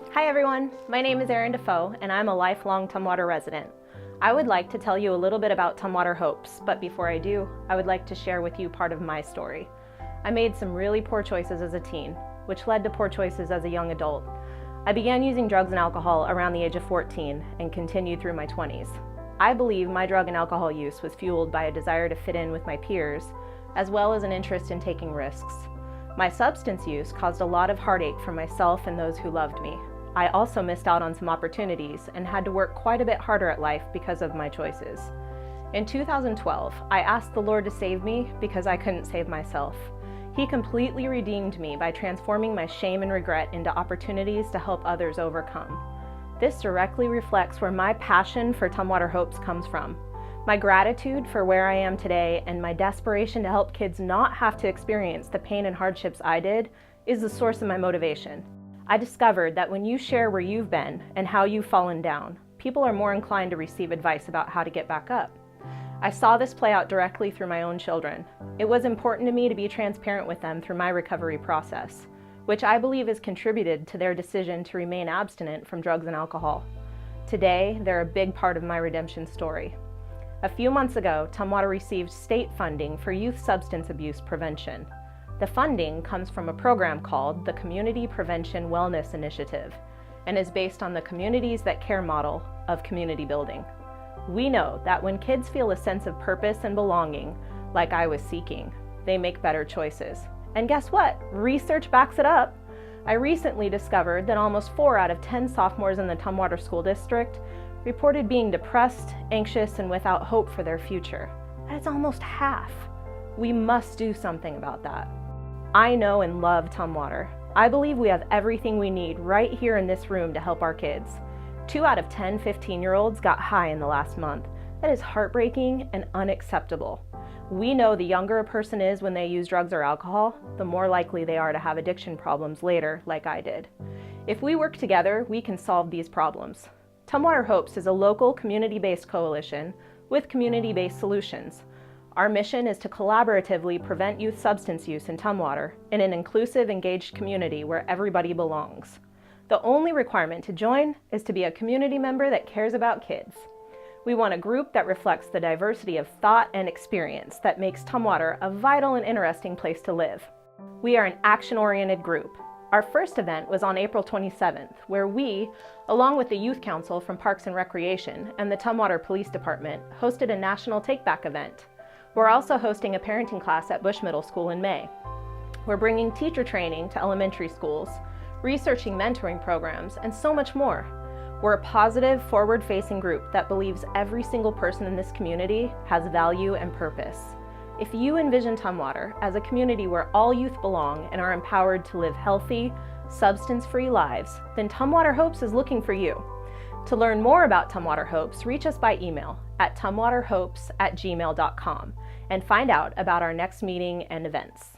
Hi everyone, my name is Erin Defoe and I'm a lifelong Tumwater resident. I would like to tell you a little bit about Tumwater HOPES, but before I do, I would like to share with you part of my story. I made some really poor choices as a teen, which led to poor choices as a young adult. I began using drugs and alcohol around the age of 14 and continued through my 20s. I believe my drug and alcohol use was fueled by a desire to fit in with my peers, as well as an interest in taking risks. My substance use caused a lot of heartache for myself and those who loved me. I also missed out on some opportunities and had to work quite a bit harder at life because of my choices. In 2012, I asked the Lord to save me because I couldn't save myself. He completely redeemed me by transforming my shame and regret into opportunities to help others overcome. This directly reflects where my passion for Tumwater HOPES comes from. My gratitude for where I am today and my desperation to help kids not have to experience the pain and hardships I did is the source of my motivation. I discovered that when you share where you've been and how you've fallen down, people are more inclined to receive advice about how to get back up. I saw this play out directly through my own children. It was important to me to be transparent with them through my recovery process, which I believe has contributed to their decision to remain abstinent from drugs and alcohol. Today, they're a big part of my redemption story. A few months ago, Tumwater received state funding for youth substance abuse prevention. The funding comes from a program called the Community Prevention Wellness Initiative and is based on the Communities That Care model of community building. We know that when kids feel a sense of purpose and belonging, like I was seeking, they make better choices. And guess what? Research backs it up. I recently discovered that almost 4 out of 10 sophomores in the Tumwater School District reported being depressed, anxious, and without hope for their future. That's almost half. We must do something about that. I know and love Tumwater. I believe we have everything we need right here in this room to help our kids. 2 out of 10 15-year-olds got high in the last month. That is heartbreaking and unacceptable. We know the younger a person is when they use drugs or alcohol, the more likely they are to have addiction problems later, like I did. If we work together, we can solve these problems. Tumwater HOPES is a local community-based coalition with community-based solutions. Our mission is to collaboratively prevent youth substance use in Tumwater in an inclusive, engaged community where everybody belongs. The only requirement to join is to be a community member that cares about kids. We want a group that reflects the diversity of thought and experience that makes Tumwater a vital and interesting place to live. We are an action-oriented group. Our first event was on April 27th, where we, along with the Youth Council from Parks and Recreation and the Tumwater Police Department, hosted a national take-back event. We're also hosting a parenting class at Bush Middle School in May. We're bringing teacher training to elementary schools, researching mentoring programs, and so much more. We're a positive, forward-facing group that believes every single person in this community has value and purpose. If you envision Tumwater as a community where all youth belong and are empowered to live healthy, substance-free lives, then Tumwater HOPES is looking for you. To learn more about Tumwater HOPES, reach us by email at tumwaterhopes@gmail.com and find out about our next meeting and events.